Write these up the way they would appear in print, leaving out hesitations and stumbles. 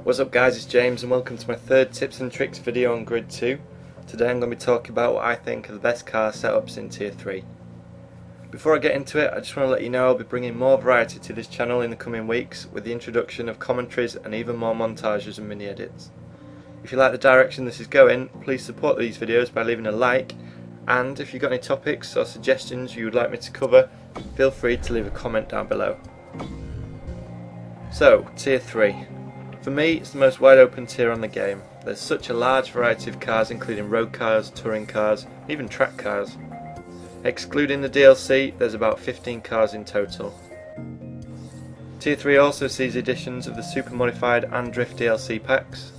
What's up guys, it's James and welcome to my third tips and tricks video on Grid 2. Today I'm going to be talking about what I think are the best car setups in Tier 3. Before I get into it, I just want to let you know I'll be bringing more variety to this channel in the coming weeks with the introduction of commentaries and even more montages and mini edits. If you like the direction this is going, please support these videos by leaving a like, and if you've got any topics or suggestions you would like me to cover, feel free to leave a comment down below. So, Tier 3. For me, it's the most wide open tier on the game. There's such a large variety of cars, including road cars, touring cars, even track cars. Excluding the DLC, there's about 15 cars in total. Tier 3 also sees additions of the Super Modified and Drift DLC packs,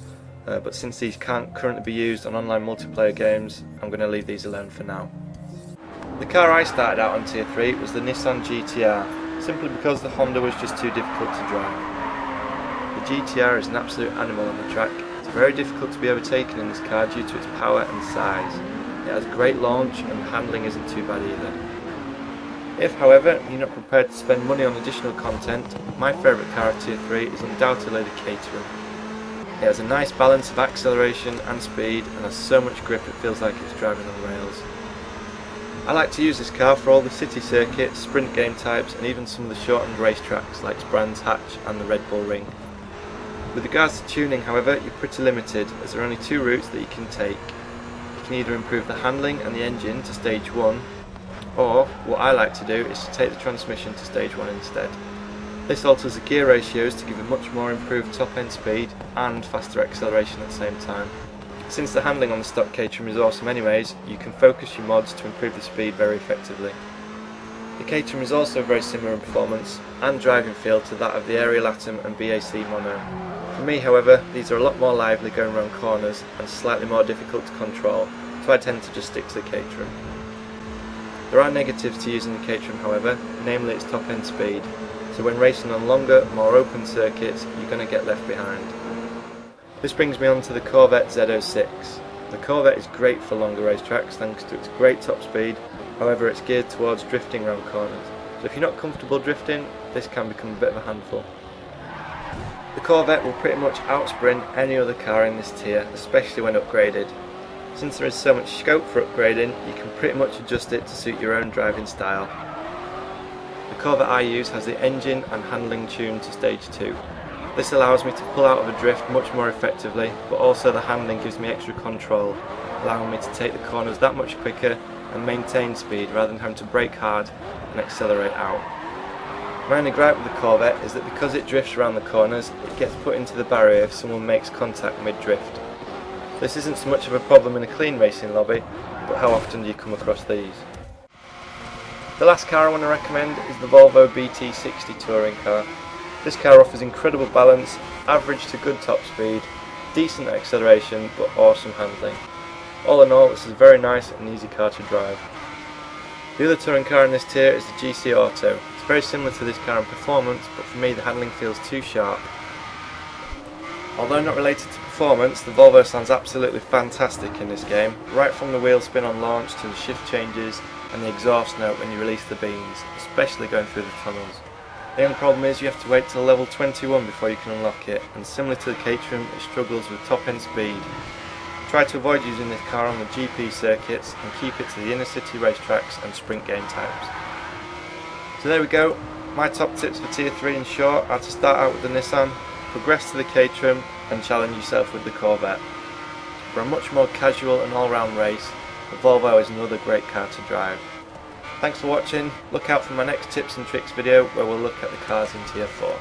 but since these can't currently be used on online multiplayer games, I'm going to leave these alone for now. The car I started out on Tier 3 was the Nissan GTR, simply because the Honda was just too difficult to drive. The GTR is an absolute animal on the track. It's very difficult to be overtaken in this car due to its power and size. It has a great launch and the handling isn't too bad either. If, however, you're not prepared to spend money on additional content, my favourite car at Tier 3 is undoubtedly the Caterham. It has a nice balance of acceleration and speed and has so much grip it feels like it's driving on rails. I like to use this car for all the city circuits, sprint game types and even some of the shortened racetracks like Brands Hatch and the Red Bull Ring. With regards to tuning, however, you're pretty limited as there are only two routes that you can take. You can either improve the handling and the engine to stage 1, or what I like to do is to take the transmission to stage 1 instead. This alters the gear ratios to give a much more improved top end speed and faster acceleration at the same time. Since the handling on the stock Caterham is awesome anyways, you can focus your mods to improve the speed very effectively. The Caterham is also very similar in performance and driving feel to that of the Ariel Atom and BAC Mono. For me, however, these are a lot more lively going around corners and slightly more difficult to control, so I tend to just stick to the Caterham. There are negatives to using the Caterham, however, namely its top end speed, so when racing on longer, more open circuits, you're going to get left behind. This brings me on to the Corvette Z06. The Corvette is great for longer racetracks thanks to its great top speed, however it's geared towards drifting around corners, so if you're not comfortable drifting, this can become a bit of a handful. The Corvette will pretty much outsprint any other car in this tier, especially when upgraded. Since there is so much scope for upgrading, you can pretty much adjust it to suit your own driving style. The Corvette I use has the engine and handling tuned to stage 2. This allows me to pull out of a drift much more effectively, but also the handling gives me extra control, allowing me to take the corners that much quicker and maintain speed rather than having to brake hard and accelerate out. My only gripe with the Corvette is that because it drifts around the corners, it gets put into the barrier if someone makes contact mid-drift. This isn't so much of a problem in a clean racing lobby, but how often do you come across these? The last car I want to recommend is the Volvo BT60 touring car. This car offers incredible balance, average to good top speed, decent acceleration but awesome handling. All in all, this is a very nice and easy car to drive. The other touring car in this tier is the GC Auto. It's very similar to this car in performance, but for me the handling feels too sharp. Although not related to performance, the Volvo sounds absolutely fantastic in this game, right from the wheel spin on launch to the shift changes and the exhaust note when you release the beams, especially going through the tunnels. The only problem is you have to wait till level 21 before you can unlock it, and similar to the Caterham, it struggles with top end speed. Try to avoid using this car on the GP circuits and keep it to the inner city racetracks and sprint game types. So there we go, my top tips for Tier 3 in short are to start out with the Nissan, progress to the Caterham and challenge yourself with the Corvette. For a much more casual and all-round race, the Volvo is another great car to drive. Thanks for watching, look out for my next tips and tricks video where we'll look at the cars in Tier 4.